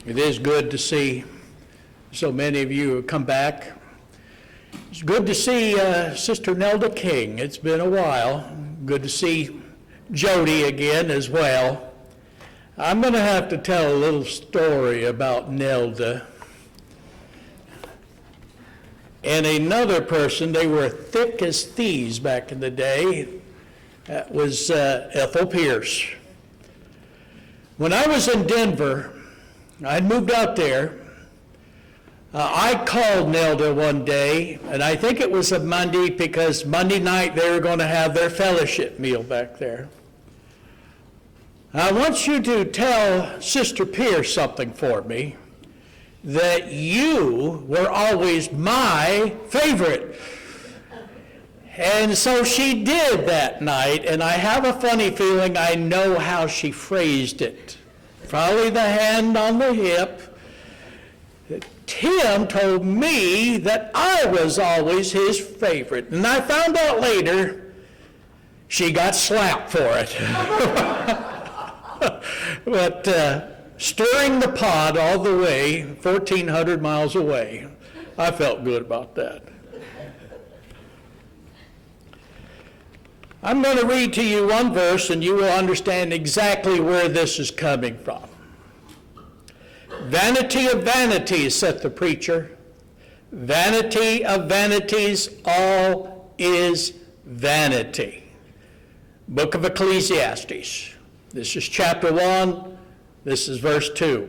It is good to see so many of you have come back. It's good to see Sister Nelda King. It's been a while. Good to see Jody again as well. I'm going to have to tell a little story about Nelda. And another person, they were thick as thieves back in the day. That was Ethel Pierce. When I was in Denver, I'd moved out there. I called Nelda one day, and I think it was a Monday because Monday night they were going to have their fellowship meal back there. I want you to tell Sister Pierce something for me, that you were always my favorite. And so she did that night, and I have a funny feeling I know how she phrased it. Probably the hand on the hip. Tim told me that I was always his favorite, and I found out later she got slapped for it. But stirring the pot all the way, 1,400 miles away, I felt good about that. I'm going to read to you one verse, and you will understand exactly where this is coming from. Vanity of vanities, saith the preacher. Vanity of vanities, all is vanity. Book of Ecclesiastes. This is chapter 1. This is verse 2.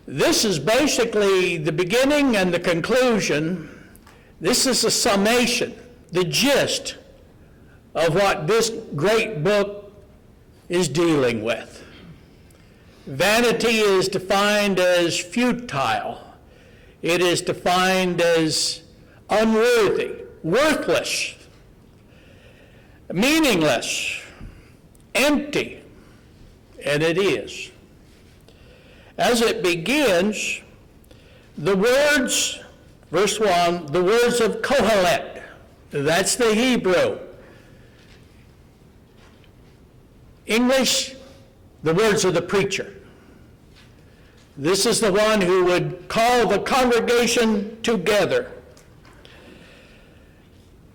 This is basically the beginning and the conclusion. This is a summation, the gist of what this great book is dealing with. Vanity is defined as futile. It is defined as unworthy, worthless, meaningless, empty, and it is. As it begins, the words, verse 1, the words of Kohelet, that's the Hebrew. English, the words of the preacher. This is the one who would call the congregation together.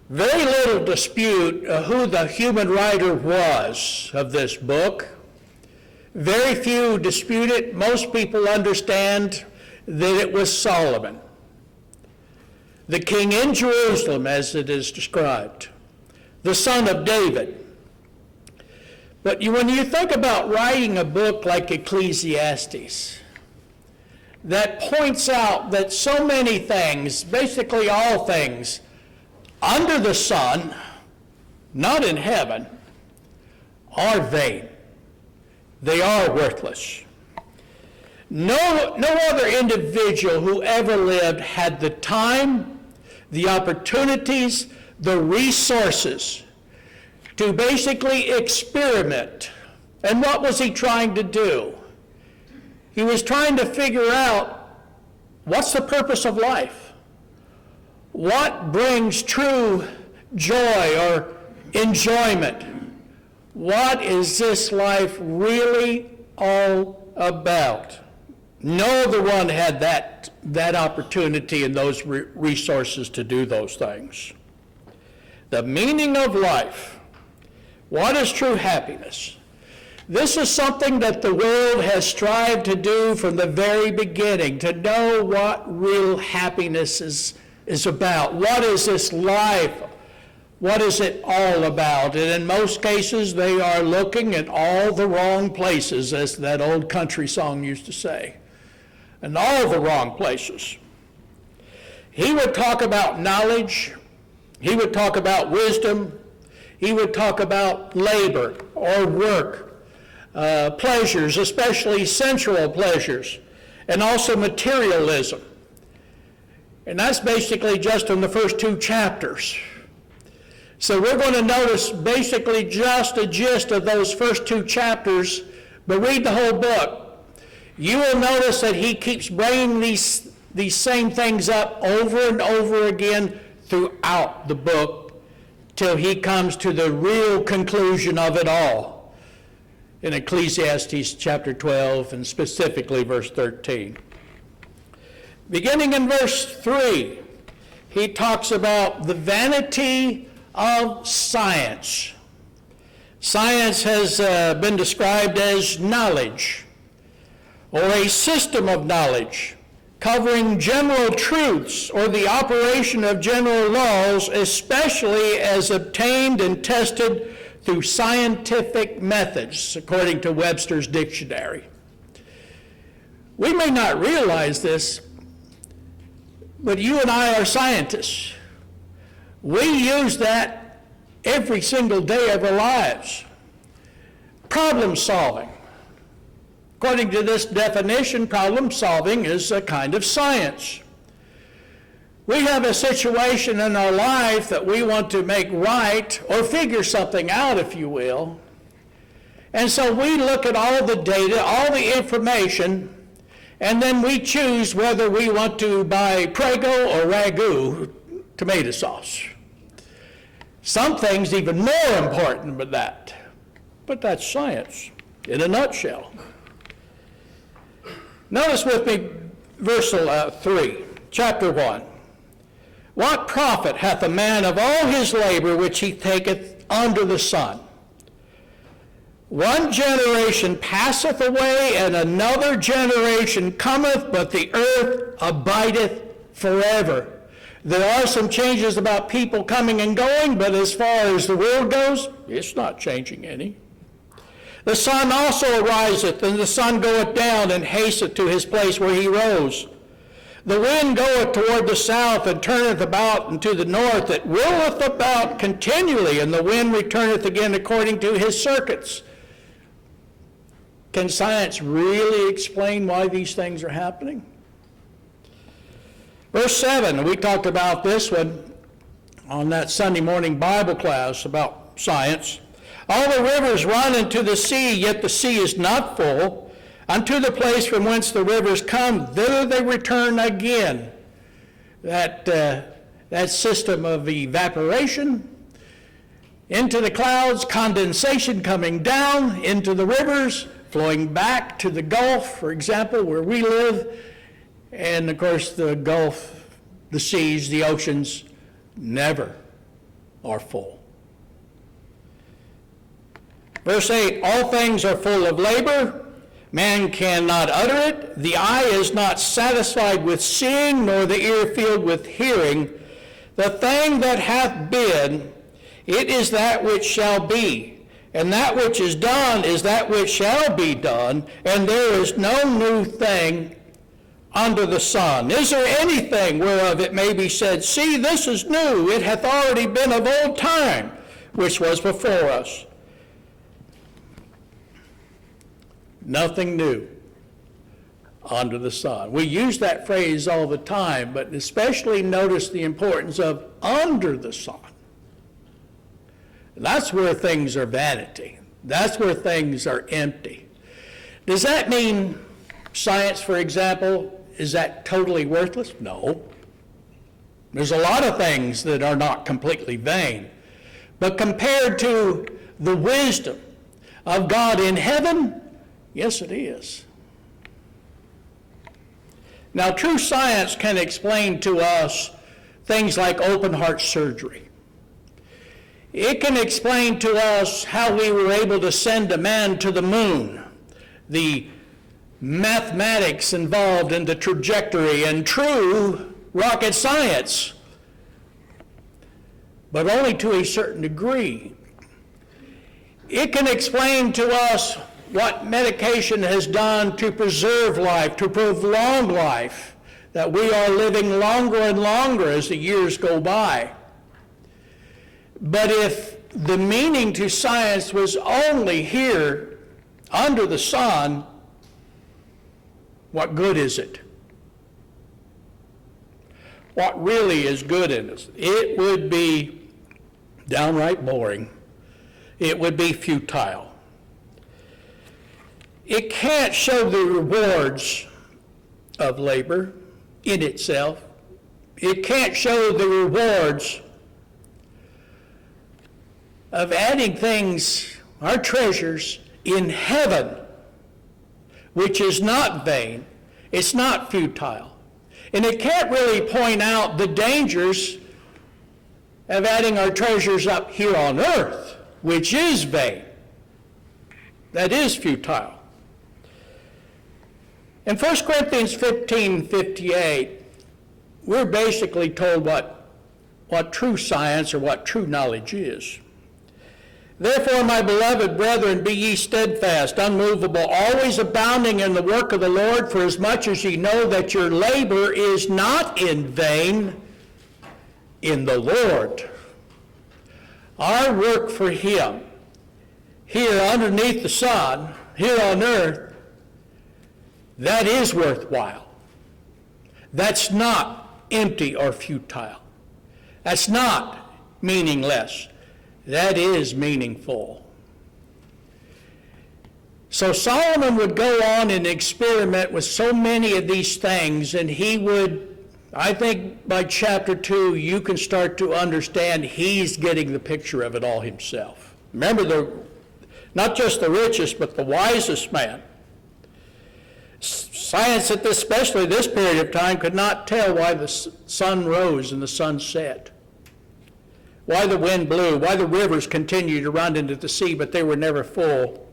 Very little dispute who the human writer was of this book. Very few dispute it. Most people understand that it was Solomon, the king in Jerusalem, as it is described, the son of David. But when you think about writing a book like Ecclesiastes, that points out that so many things, basically all things, under the sun, not in heaven, are vain. They are worthless. No other individual who ever lived had the time, the opportunities, the resources to basically experiment. And what was he trying to do? He was trying to figure out, what's the purpose of life? What brings true joy or enjoyment? What is this life really all about? No other one had that opportunity and those resources to do those things. The meaning of life. What is true happiness? This is something that the world has strived to do from the very beginning, to know what real happiness is about. What is this life? What is it all about? And in most cases, they are looking at all the wrong places, as that old country song used to say, and all the wrong places. He would talk about knowledge. He would talk about wisdom. He would talk about labor or work, pleasures, especially sensual pleasures, and also materialism. And that's basically just in the first 2 chapters. So we're going to notice basically just a gist of those first 2 chapters, but read the whole book. You will notice that he keeps bringing these same things up over and over again throughout the book till he comes to the real conclusion of it all. in Ecclesiastes chapter 12, and specifically verse 13. Beginning in verse 3, he talks about the vanity of science. Science has been described as knowledge, or a system of knowledge, covering general truths or the operation of general laws, especially as obtained and tested through scientific methods, according to Webster's dictionary. We may not realize this, but you and I are scientists. We use that every single day of our lives. Problem solving. According to this definition, problem solving is a kind of science. We have a situation in our life that we want to make right or figure something out, if you will. And so we look at all the data, all the information, and then we choose whether we want to buy Prego or Ragu tomato sauce. Some things even more important than that. But that's science in a nutshell. Notice with me verse 3, chapter 1. What profit hath a man of all his labor which he taketh under the sun? One generation passeth away, and another generation cometh, but the earth abideth forever. There are some changes about people coming and going, but as far as the world goes, it's not changing any. The sun also ariseth, and the sun goeth down, and hasteth to his place where he rose. The wind goeth toward the south, and turneth about and to the north. It whirleth about continually, and the wind returneth again according to his circuits. Can science really explain why these things are happening? Verse 7, we talked about this one on that Sunday morning Bible class about science. All the rivers run into the sea, yet the sea is not full. Unto the place from whence the rivers come, thither they return again. That system of evaporation into the clouds, condensation coming down into the rivers, flowing back to the Gulf, for example, where we live. And of course the Gulf, the seas, the oceans never are full. Verse 8, all things are full of labor. Man cannot utter it. The eye is not satisfied with seeing, nor the ear filled with hearing. The thing that hath been, it is that which shall be. And that which is done is that which shall be done. And there is no new thing under the sun. Is there anything whereof it may be said, see, this is new, it hath already been of old time, which was before us? Nothing new under the sun. We use that phrase all the time, but especially notice the importance of under the sun. That's where things are vanity. That's where things are empty. Does that mean science, for example, is that totally worthless? No. There's a lot of things that are not completely vain. But compared to the wisdom of God in heaven, yes, it is. Now, true science can explain to us things like open heart surgery. It can explain to us how we were able to send a man to the moon, the mathematics involved in the trajectory, and true rocket science, but only to a certain degree. It can explain to us what medication has done to preserve life, to prolong life, that we are living longer and longer as the years go by. But if the meaning to science was only here under the sun, what good is it? What really is good in us? It would be downright boring. It would be futile. It can't show the rewards of labor in itself. It can't show the rewards of adding things, our treasures, in heaven, which is not vain, it's not futile. And it can't really point out the dangers of adding our treasures up here on earth, which is vain. That is futile. In 1 Corinthians 15:58, we're basically told what true science or what true knowledge is. Therefore, my beloved brethren, be ye steadfast, unmovable, always abounding in the work of the Lord, for as much as ye know that your labor is not in vain in the Lord. Our work for him, here underneath the sun, here on earth, that is worthwhile. That's not empty or futile. That's not meaningless. That is meaningful. So Solomon would go on and experiment with so many of these things, and he would, I think by chapter 2, you can start to understand he's getting the picture of it all himself. Remember, not just the richest, but the wisest man. Science at this, especially this period of time, could not tell why the sun rose and the sun set, why the wind blew, why the rivers continued to run into the sea, but they were never full.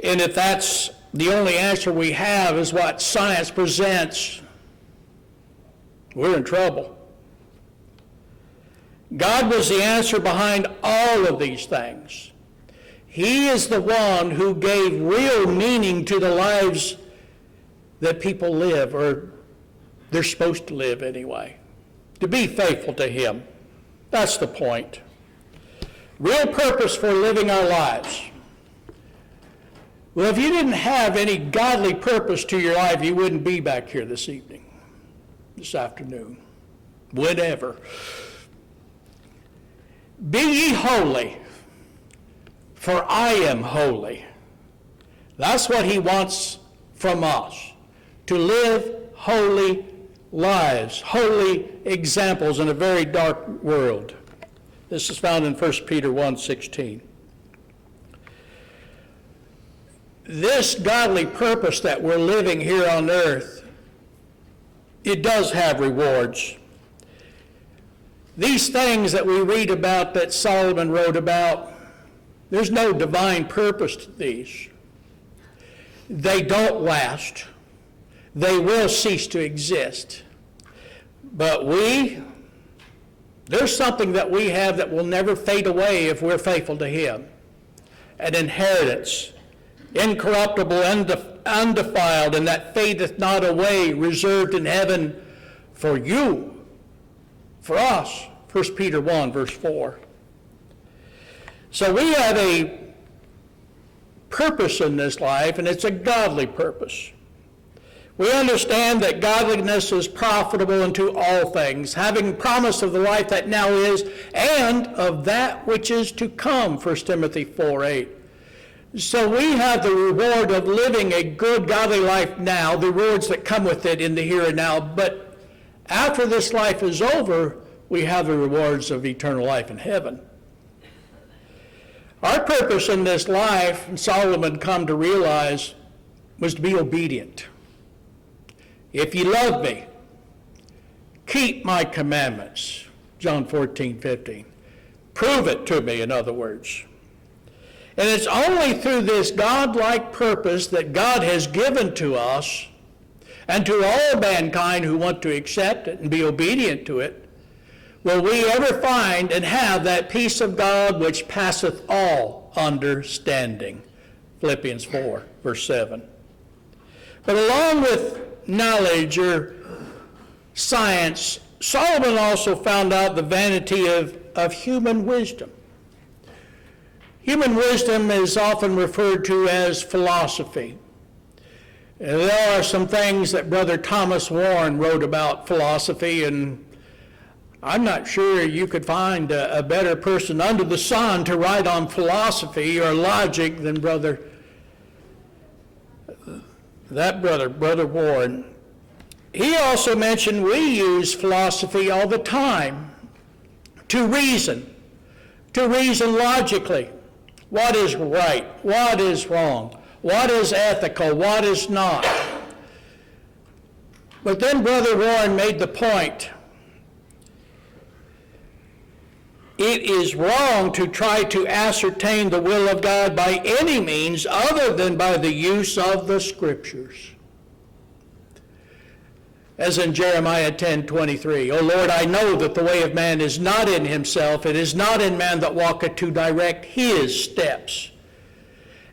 And if that's the only answer we have is what science presents, we're in trouble. God was the answer behind all of these things. He is the one who gave real meaning to the lives that people live, or they're supposed to live anyway, to be faithful to him. That's the point. Real purpose for living our lives. Well, if you didn't have any godly purpose to your life, you wouldn't be back here this evening, this afternoon, whenever. Be ye holy, for I am holy. That's what he wants from us, to live holy lives, holy examples in a very dark world. This is found in 1 Peter 1:16. This godly purpose that we're living here on earth, it does have rewards. These things that we read about that Solomon wrote about, there's no divine purpose to these. They don't last. They will cease to exist. But there's something that we have that will never fade away if we're faithful to him. An inheritance, incorruptible, undefiled, and that fadeth not away, reserved in heaven for you, for us. 1 Peter 1, verse 4. So we have a purpose in this life, and it's a godly purpose. We understand that godliness is profitable unto all things, having promise of the life that now is, and of that which is to come, 1 Timothy 4:8. So we have the reward of living a good, godly life now, the rewards that come with it in the here and now, but after this life is over, we have the rewards of eternal life in heaven. Our purpose in this life, and Solomon come to realize, was to be obedient. If ye love me, keep my commandments, John 14:15. Prove it to me, in other words. And it's only through this God-like purpose that God has given to us, and to all mankind who want to accept it and be obedient to it, will we ever find and have that peace of God which passeth all understanding. Philippians 4, verse 7. But along with knowledge or science, Solomon also found out the vanity of human wisdom. Human wisdom is often referred to as philosophy. There are some things that Brother Thomas Warren wrote about philosophy, and I'm not sure you could find a better person under the sun to write on philosophy or logic than Brother Warren. He also mentioned we use philosophy all the time to reason logically, What is right? What is wrong? What is ethical? What is not? But then Brother Warren made the point. It is wrong to try to ascertain the will of God by any means other than by the use of the Scriptures. As in Jeremiah 10:23, O Lord, I know that the way of man is not in himself. It is not in man that walketh to direct his steps.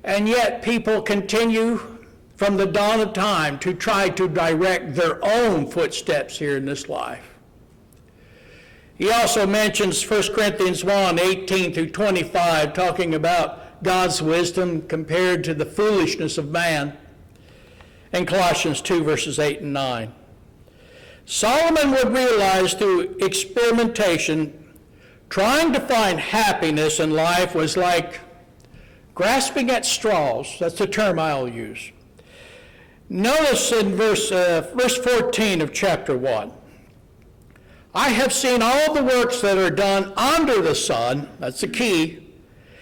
And yet people continue from the dawn of time to try to direct their own footsteps here in this life. He also mentions 1 Corinthians 1:18-25, talking about God's wisdom compared to the foolishness of man, and Colossians 2, verses 8 and 9. Solomon would realize through experimentation, trying to find happiness in life was like grasping at straws. That's the term I'll use. Notice in verse 14 of chapter 1. I have seen all the works that are done under the sun, that's the key,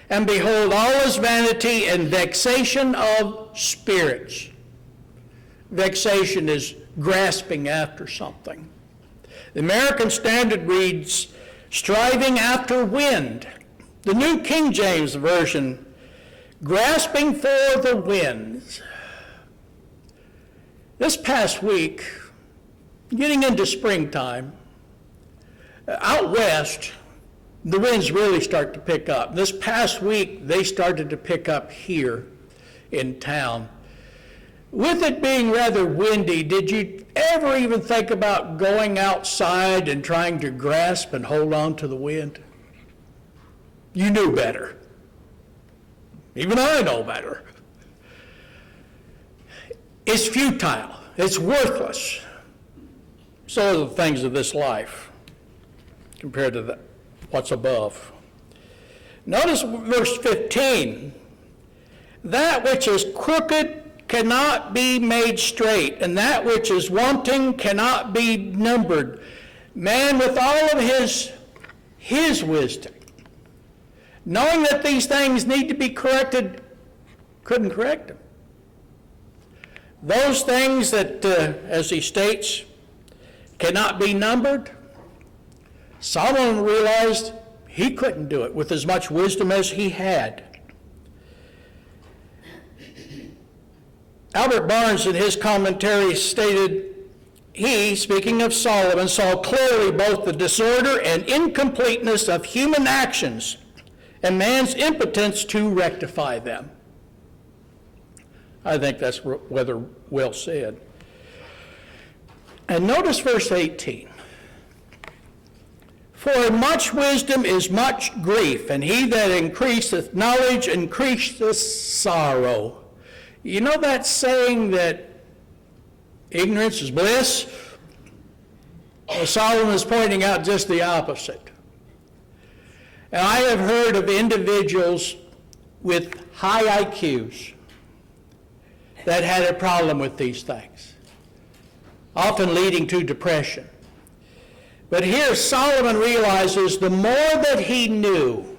and behold, all is vanity and vexation of spirits. Vexation is grasping after something. The American Standard reads, striving after wind. The New King James Version, grasping for the winds. This past week, getting into springtime, out west, the winds really start to pick up. This past week, they started to pick up here in town. With it being rather windy, did you ever even think about going outside and trying to grasp and hold on to the wind? You knew better. Even I know better. It's futile. It's worthless. So are the things of this life compared to what's above. Notice verse 15. That which is crooked cannot be made straight, and that which is wanting cannot be numbered. Man, with all of his wisdom, knowing that these things need to be corrected, couldn't correct them. Those things that, as he states, cannot be numbered, Solomon realized he couldn't do it with as much wisdom as he had. Albert Barnes in his commentary stated, he, speaking of Solomon, saw clearly both the disorder and incompleteness of human actions and man's impotence to rectify them. I think that's rather well said. And notice verse 18. For much wisdom is much grief, and he that increaseth knowledge increaseth sorrow. You know that saying that ignorance is bliss? Well, Solomon is pointing out just the opposite. And I have heard of individuals with high IQs that had a problem with these things, often leading to depression. But here Solomon realizes the more that he knew,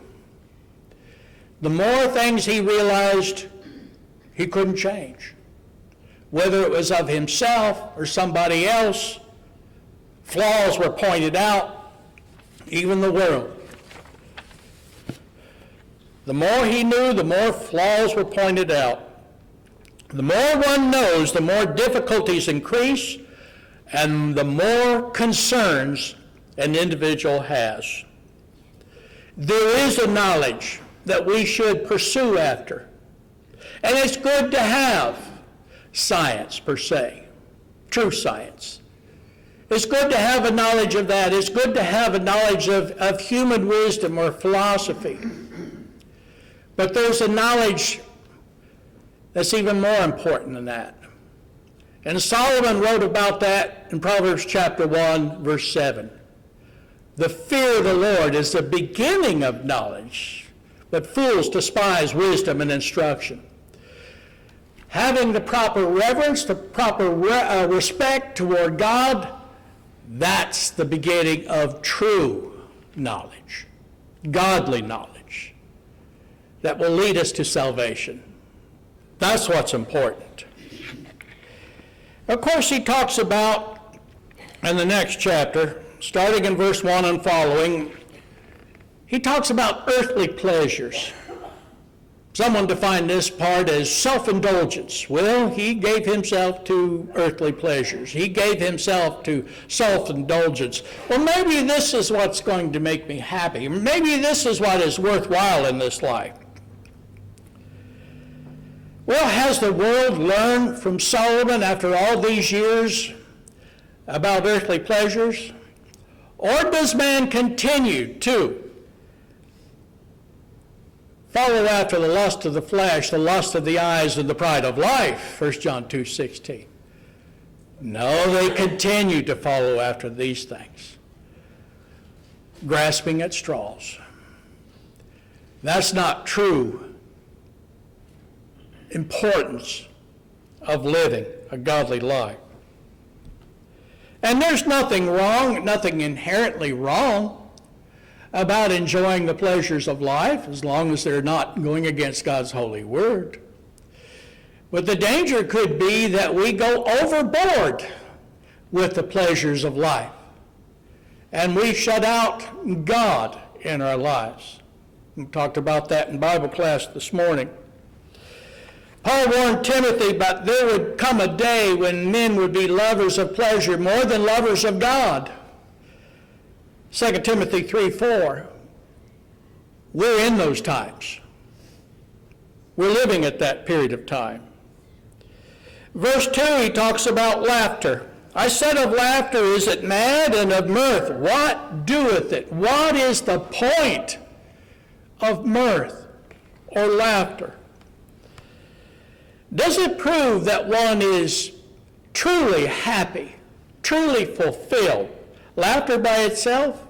the more things he realized he couldn't change. Whether it was of himself or somebody else, flaws were pointed out, even the world. The more he knew, the more flaws were pointed out. The more one knows, the more difficulties increase, and the more concerns an individual has. There is a knowledge that we should pursue after. And it's good to have science, per se, true science. It's good to have a knowledge of that. It's good to have a knowledge of human wisdom or philosophy. But there's a knowledge that's even more important than that. And Solomon wrote about that in Proverbs chapter 1, verse 7. The fear of the Lord is the beginning of knowledge, but fools despise wisdom and instruction. Having the proper reverence, the proper respect toward God, that's the beginning of true knowledge, godly knowledge. that will lead us to salvation. That's what's important. Of course, he talks about, in the next chapter, starting in verse 1 and following, he talks about earthly pleasures. Someone defined this part as self-indulgence. Well, he gave himself to earthly pleasures. He gave himself to self-indulgence. Well, maybe this is what's going to make me happy. Maybe this is what is worthwhile in this life. Well, has the world learned from Solomon after all these years about earthly pleasures? Or does man continue to follow after the lust of the flesh, the lust of the eyes, and the pride of life, 1 John 2:16. No, they continue to follow after these things, grasping at straws. That's not true importance of living a godly life. And there's nothing wrong, nothing inherently wrong about enjoying the pleasures of life, as long as they're not going against God's holy word. But the danger could be that we go overboard with the pleasures of life, and we shut out God in our lives. We talked about that in Bible class this morning. Paul warned Timothy, but there would come a day when men would be lovers of pleasure more than lovers of God. 2 Timothy 3:4. We're in those times. We're living at that period of time. Verse 2, he talks about laughter. I said of laughter, is it mad, and of mirth, what doeth it? What is the point of mirth or laughter? Does it prove that one is truly happy, truly fulfilled? Laughter by itself?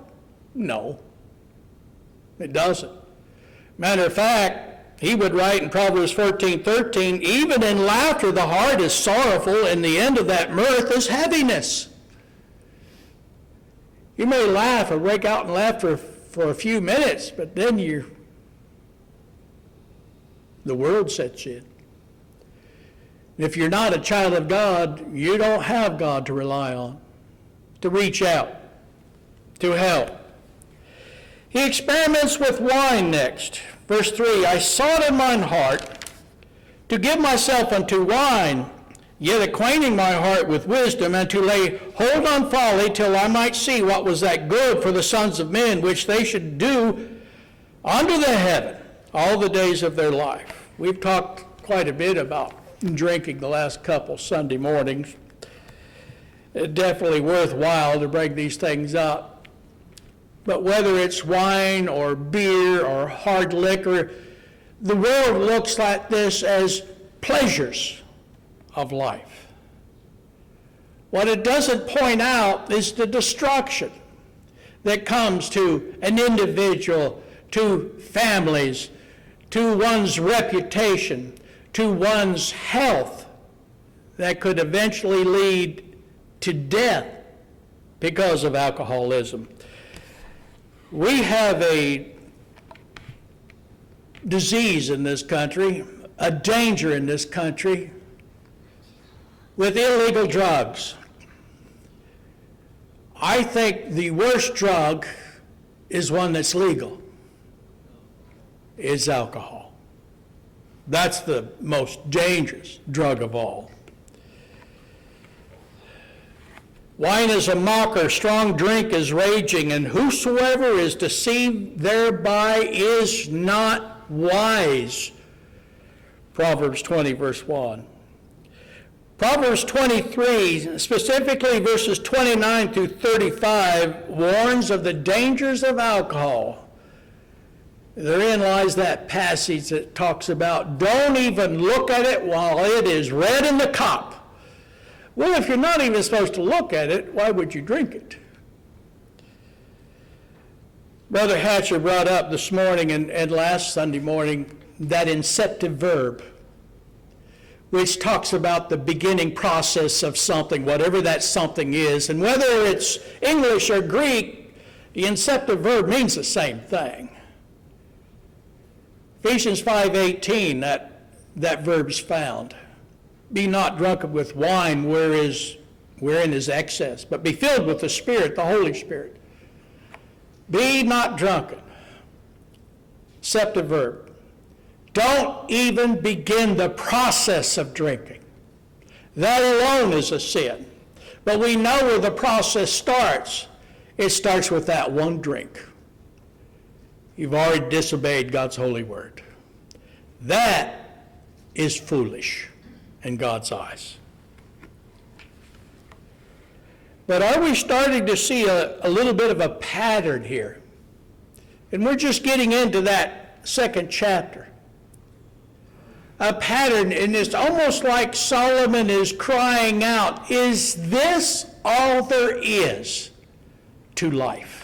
No, it doesn't. Matter of fact, he would write in Proverbs 14:13, even in laughter the heart is sorrowful, and the end of that mirth is heaviness. You may laugh or break out in laughter for a few minutes, but then the world sets in. If you're not a child of God, you don't have God to rely on, to reach out, to help. He experiments with wine next. Verse 3, I sought in mine heart to give myself unto wine, yet acquainting my heart with wisdom, and to lay hold on folly till I might see what was that good for the sons of men, which they should do under the heaven all the days of their life. We've talked quite a bit about drinking the last couple Sunday mornings. It's definitely worthwhile to bring these things up. But whether it's wine or beer or hard liquor, the world looks at this as pleasures of life. What it doesn't point out is the destruction that comes to an individual, to families, to one's reputation, to one's health, that could eventually lead to death because of alcoholism. We have a disease in this country, a danger in this country, with illegal drugs. I think the worst drug is one that's legal. It's alcohol. That's the most dangerous drug of all. Wine is a mocker, strong drink is raging, and whosoever is deceived thereby is not wise. Proverbs 20, verse 1. Proverbs 23, specifically verses 29 through 35, warns of the dangers of alcohol. Therein lies that passage that talks about don't even look at it while it is red in the cup. Well, if you're not even supposed to look at it, why would you drink it? Brother Hatcher brought up this morning and last Sunday morning that inceptive verb, which talks about the beginning process of something, whatever that something is. And whether it's English or Greek, the inceptive verb means the same thing. Ephesians 5:18, that verb's found. Be not drunken with wine wherein is excess, but be filled with the Spirit, the Holy Spirit. Be not drunken. Acceptive verb. Don't even begin the process of drinking. That alone is a sin. But we know where the process starts. It starts with that one drink. You've already disobeyed God's holy word. That is foolish in God's eyes. But are we starting to see a little bit of a pattern here? And we're just getting into that second chapter. A pattern, and it's almost like Solomon is crying out, is this all there is to life?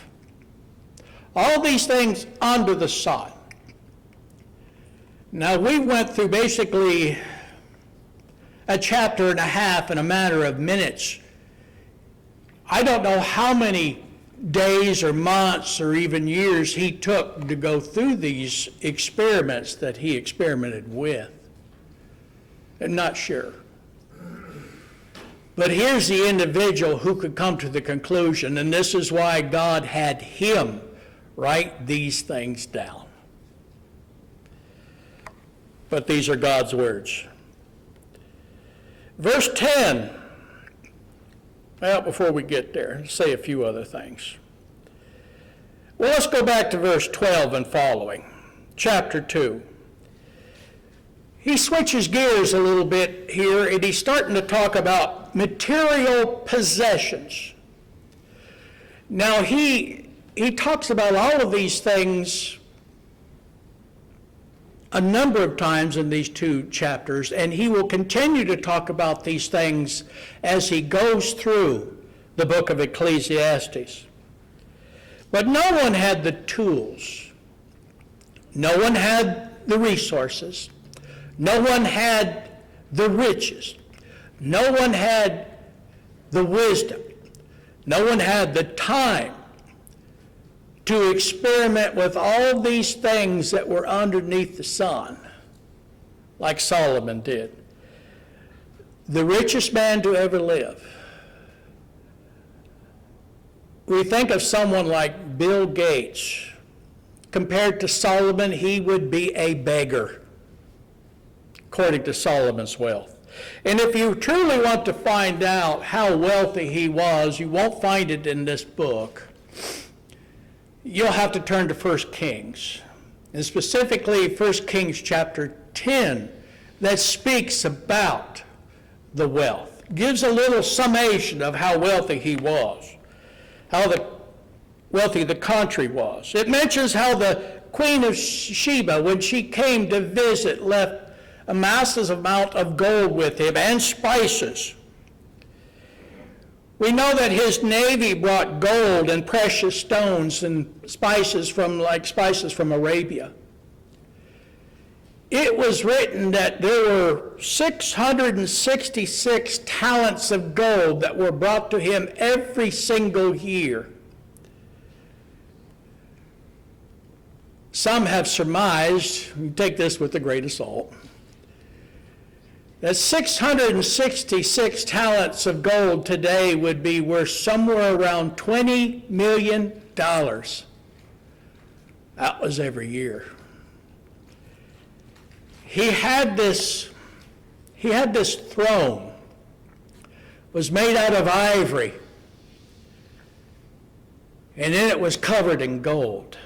All these things under the sun. Now, we went through basically a chapter and a half in a matter of minutes. I don't know how many days or months or even years he took to go through these experiments that he experimented with. I'm not sure. But here's the individual who could come to the conclusion, and this is why God had him write these things down. But these are God's words. Verse 10. Well, before we get there, say a few other things. Well, let's go back to verse 12 and following, chapter 2. He switches gears a little bit here, and he's starting to talk about material possessions. Now, he talks about all of these things a number of times in these two chapters, and he will continue to talk about these things as he goes through the book of Ecclesiastes. But no one had the tools. No one had the resources. No one had the riches. No one had the wisdom. No one had the time to experiment with all these things that were underneath the sun, like Solomon did. The richest man to ever live. We think of someone like Bill Gates. Compared to Solomon, he would be a beggar, according to Solomon's wealth. And if you truly want to find out how wealthy he was, you won't find it in this book. You'll have to turn to 1 Kings, and specifically 1 Kings chapter 10, that speaks about the wealth. Gives a little summation of how wealthy he was, how wealthy the country was. It mentions how the Queen of Sheba, when she came to visit, left a massive amount of gold with him and spices. We know that his navy brought gold and precious stones and spices from Arabia. It was written that there were 666 talents of gold that were brought to him every single year. Some have surmised, you take this with a grain of salt, that 666 talents of gold today would be worth somewhere around $20 million. That was every year. He had this throne, was made out of ivory, and then it was covered in gold.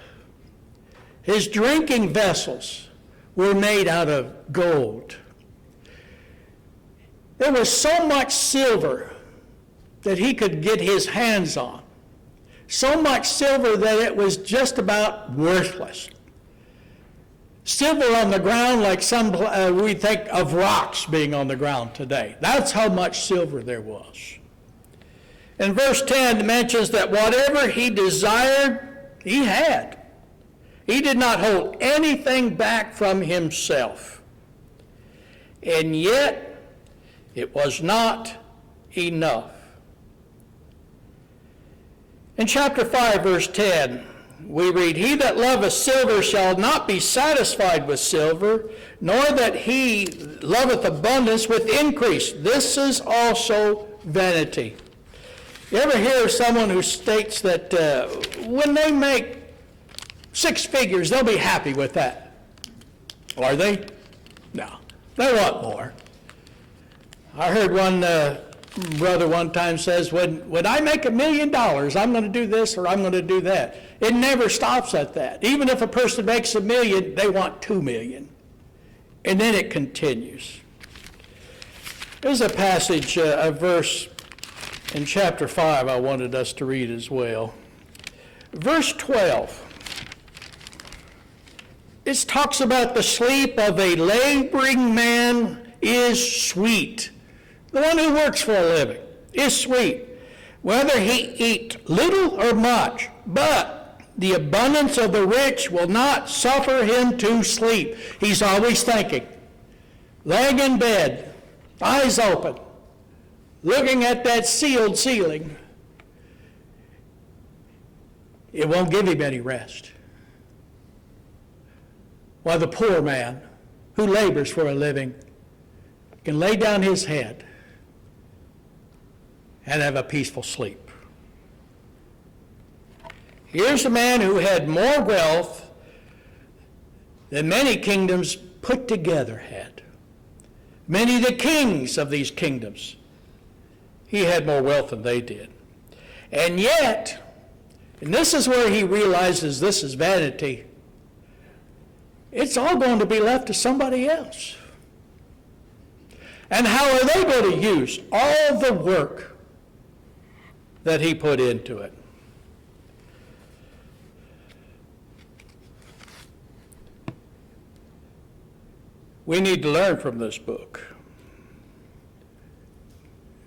His drinking vessels were made out of gold. There was so much silver that he could get his hands on. So much silver that it was just about worthless. Silver on the ground like we think of rocks being on the ground today. That's how much silver there was. And verse 10 mentions that whatever he desired, he had. He did not hold anything back from himself. And yet, it was not enough. In chapter 5, verse 10, we read, "He that loveth silver shall not be satisfied with silver, nor that he loveth abundance with increase. This is also vanity." You ever hear of someone who states that when they make 6 figures, they'll be happy with that? Are they? No. They want more. I heard one brother one time says, when I make $1 million, I'm going to do this or I'm going to do that. It never stops at that. Even if a person makes $1 million, they want $2 million. And then it continues. There's a passage, a verse in chapter 5 I wanted us to read as well. Verse 12. It talks about the sleep of a laboring man is sweet. The one who works for a living is sweet, whether he eat little or much, but the abundance of the rich will not suffer him to sleep. He's always thinking, laying in bed, eyes open, looking at that sealed ceiling. It won't give him any rest. While the poor man who labors for a living can lay down his head and have a peaceful sleep. Here's a man who had more wealth than many kingdoms put together had. Many of the kings of these kingdoms, he had more wealth than they did. And yet, and this is where he realizes this is vanity, it's all going to be left to somebody else. And how are they going to use all the work that he put into it? We need to learn from this book.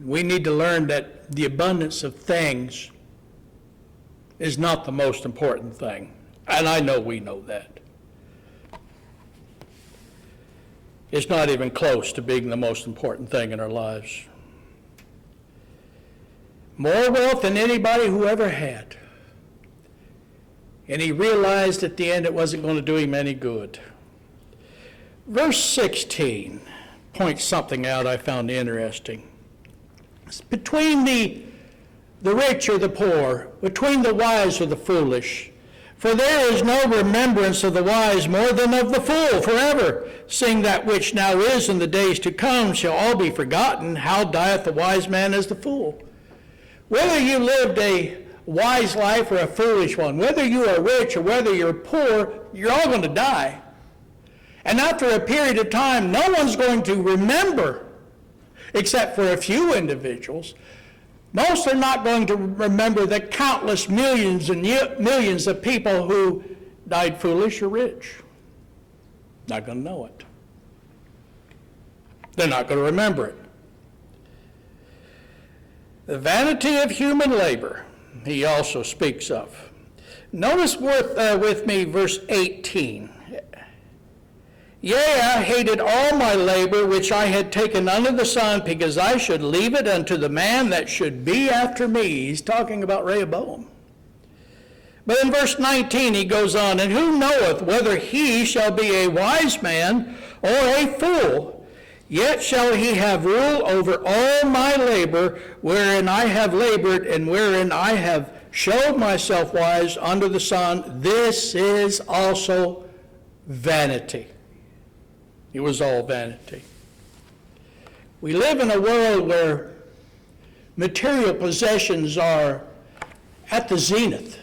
We need to learn that the abundance of things is not the most important thing. And I know we know that. It's not even close to being the most important thing in our lives. More wealth than anybody who ever had. And he realized at the end it wasn't going to do him any good. Verse 16 points something out I found interesting. It's between the rich or the poor, between the wise or the foolish. For there is no remembrance of the wise more than of the fool forever, seeing that which now is in the days to come shall all be forgotten. How dieth the wise man as the fool? Whether you lived a wise life or a foolish one, whether you are rich or whether you're poor, you're all going to die. And after a period of time, no one's going to remember, except for a few individuals. Most are not going to remember the countless millions and millions of people who died foolish or rich. Not going to know it. They're not going to remember it. The vanity of human labor, he also speaks of. Notice with me verse 18. Yea, I hated all my labor which I had taken under the sun, because I should leave it unto the man that should be after me. He's talking about Rehoboam. But in verse 19 he goes on, and who knoweth whether he shall be a wise man or a fool? Yet shall he have rule over all my labor, wherein I have labored, and wherein I have showed myself wise under the sun. This is also vanity. It was all vanity. We live in a world where material possessions are at the zenith.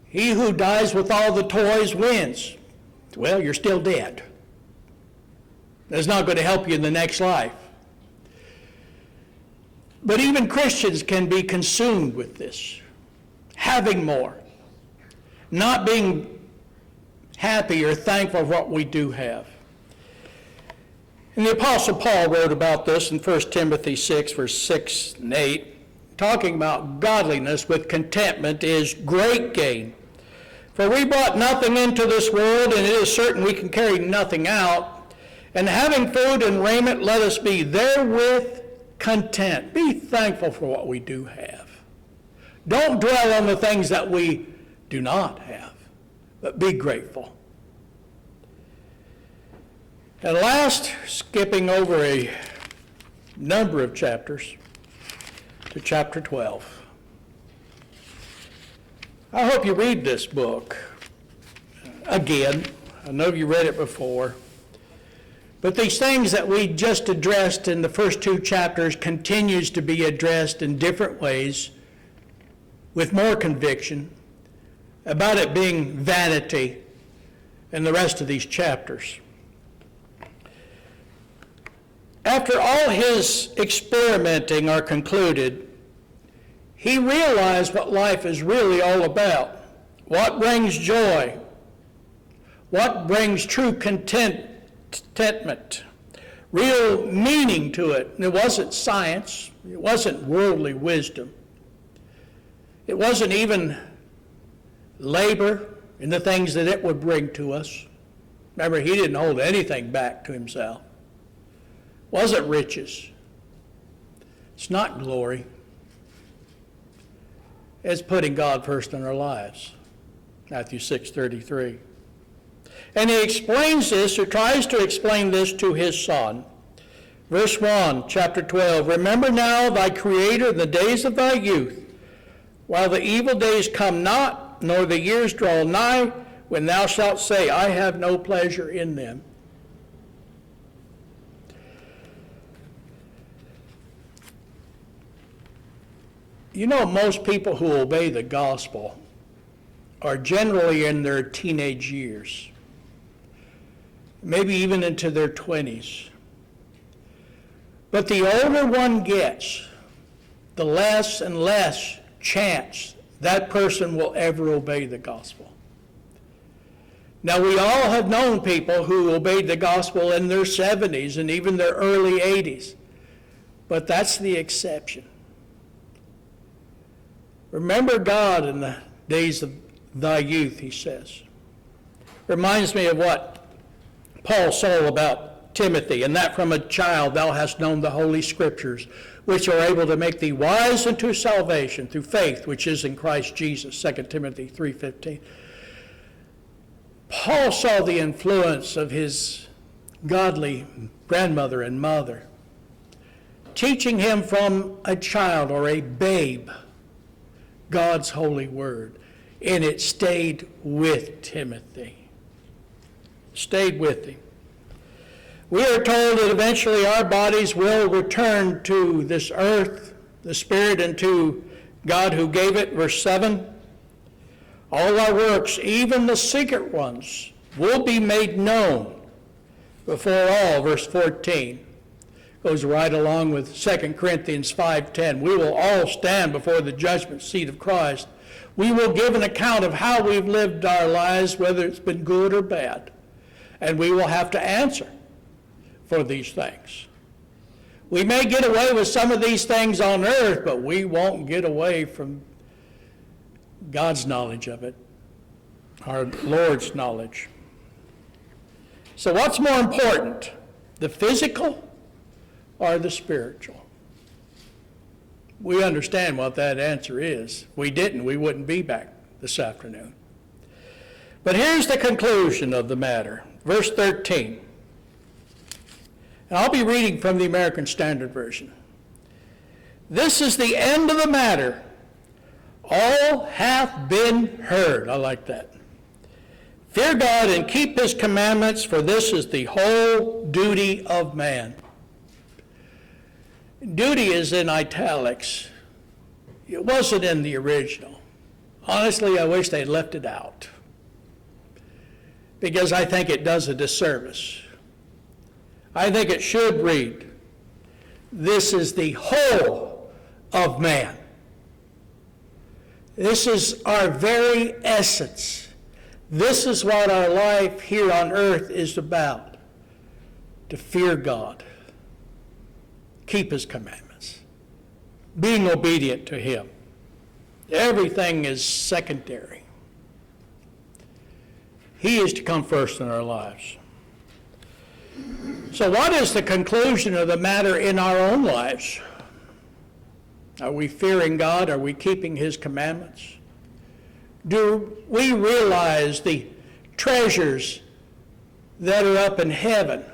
He who dies with all the toys wins. Well, you're still dead. That's not going to help you in the next life. But even Christians can be consumed with this, having more, not being happy or thankful for what we do have. And the Apostle Paul wrote about this in 1 Timothy 6, verse 6 and 8, talking about godliness with contentment is great gain. For we brought nothing into this world, and it is certain we can carry nothing out. And having food and raiment, let us be therewith content. Be thankful for what we do have. Don't dwell on the things that we do not have, but be grateful. And last, skipping over a number of chapters to chapter 12. I hope you read this book again. I know you read it before. But these things that we just addressed in the first two chapters continues to be addressed in different ways with more conviction about it being vanity in the rest of these chapters. After all his experimenting are concluded, he realized what life is really all about, what brings joy, what brings true contentment, real meaning to it. And it wasn't science, it wasn't worldly wisdom, it wasn't even labor and the things that it would bring to us. Remember, he didn't hold anything back to himself. It wasn't riches. It's not glory. It's putting God first in our lives. Matthew 6:33. And he explains this, or tries to explain this to his son. Verse 1, chapter 12, remember now thy Creator in the days of thy youth, while the evil days come not, nor the years draw nigh, when thou shalt say, I have no pleasure in them. You know, most people who obey the gospel are generally in their teenage years, maybe even into their 20s. But the older one gets, the less and less chance that person will ever obey the gospel. Now, we all have known people who obeyed the gospel in their 70s and even their early 80s, but that's the exception. Remember God in the days of thy youth, he says. Reminds me of what Paul saw about Timothy, and that from a child thou hast known the holy scriptures, which are able to make thee wise unto salvation through faith which is in Christ Jesus, 2 Timothy 3:15. Paul saw the influence of his godly grandmother and mother, teaching him from a child or a babe God's holy word, and it stayed with Timothy. Stayed with him. We are told that eventually our bodies will return to this earth, the spirit, and to God who gave it. Verse 7, all our works, even the secret ones, will be made known before all. Verse 14 goes right along with 2 Corinthians 5:10. We will all stand before the judgment seat of Christ. We will give an account of how we've lived our lives, whether it's been good or bad. And we will have to answer for these things. We may get away with some of these things on earth, but we won't get away from God's knowledge of it, our Lord's knowledge. So what's more important, the physical or the spiritual? We understand what that answer is. If we didn't, we wouldn't be back this afternoon. But here's the conclusion of the matter. Verse 13. And I'll be reading from the American Standard Version. This is the end of the matter. All hath been heard. I like that. Fear God and keep his commandments, for this is the whole duty of man. Duty is in italics. It wasn't in the original. Honestly, I wish they'd left it out, because I think it does a disservice. I think it should read, this is the whole of man. This is our very essence. This is what our life here on earth is about. To fear God. Keep his commandments. Being obedient to him. Everything is secondary. He is to come first in our lives. So what is the conclusion of the matter in our own lives? Are we fearing God? Are we keeping His commandments? Do we realize the treasures that are up in heaven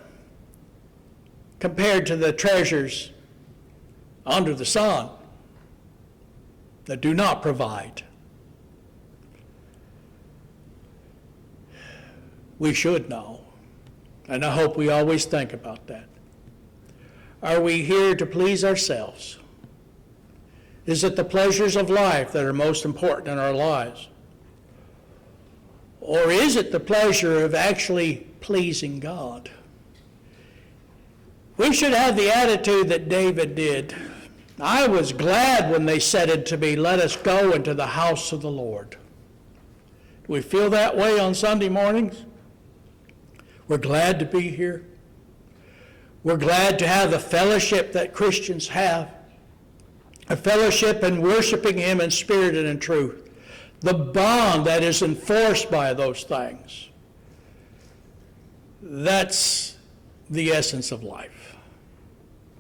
compared to the treasures under the sun that do not provide? We should know, and I hope we always think about that. Are we here to please ourselves? Is it the pleasures of life that are most important in our lives? Or is it the pleasure of actually pleasing God? We should have the attitude that David did. I was glad when they said unto me, let us go into the house of the Lord. Do we feel that way on Sunday mornings? We're glad to be here. We're glad to have the fellowship that Christians have. A fellowship in worshiping Him in spirit and in truth. The bond that is enforced by those things. That's the essence of life.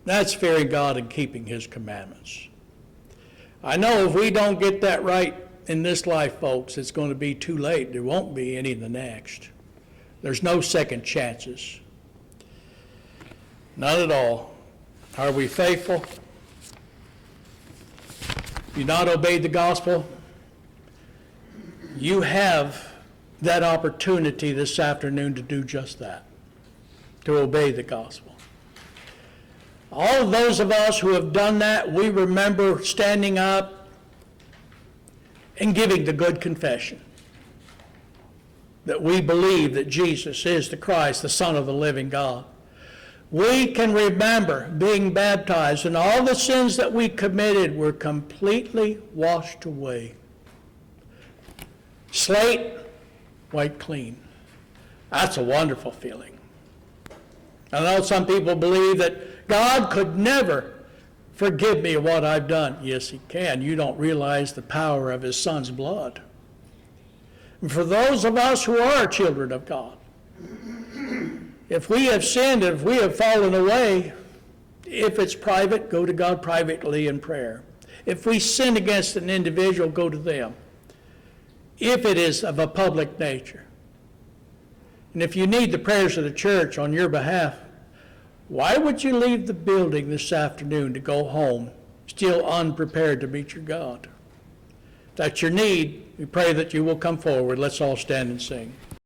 That's fearing God and keeping His commandments. I know if we don't get that right in this life, folks, it's going to be too late. There won't be any in the next. There's no second chances. Not at all. Are we faithful? You not obeyed the gospel? You have that opportunity this afternoon to do just that, to obey the gospel. All of those of us who have done that, we remember standing up and giving the good confession that we believe that Jesus is the Christ, the Son of the living God. We can remember being baptized and all the sins that we committed were completely washed away. Slate, wiped clean. That's a wonderful feeling. I know some people believe that God could never forgive me of what I've done. Yes, He can. You don't realize the power of His Son's blood. And for those of us who are children of God, if we have sinned, if we have fallen away, if it's private, go to God privately in prayer. If we sin against an individual, go to them. If it is of a public nature. And if you need the prayers of the church on your behalf, why would you leave the building this afternoon to go home, still unprepared to meet your God? If that's your need, we pray that you will come forward. Let's all stand and sing.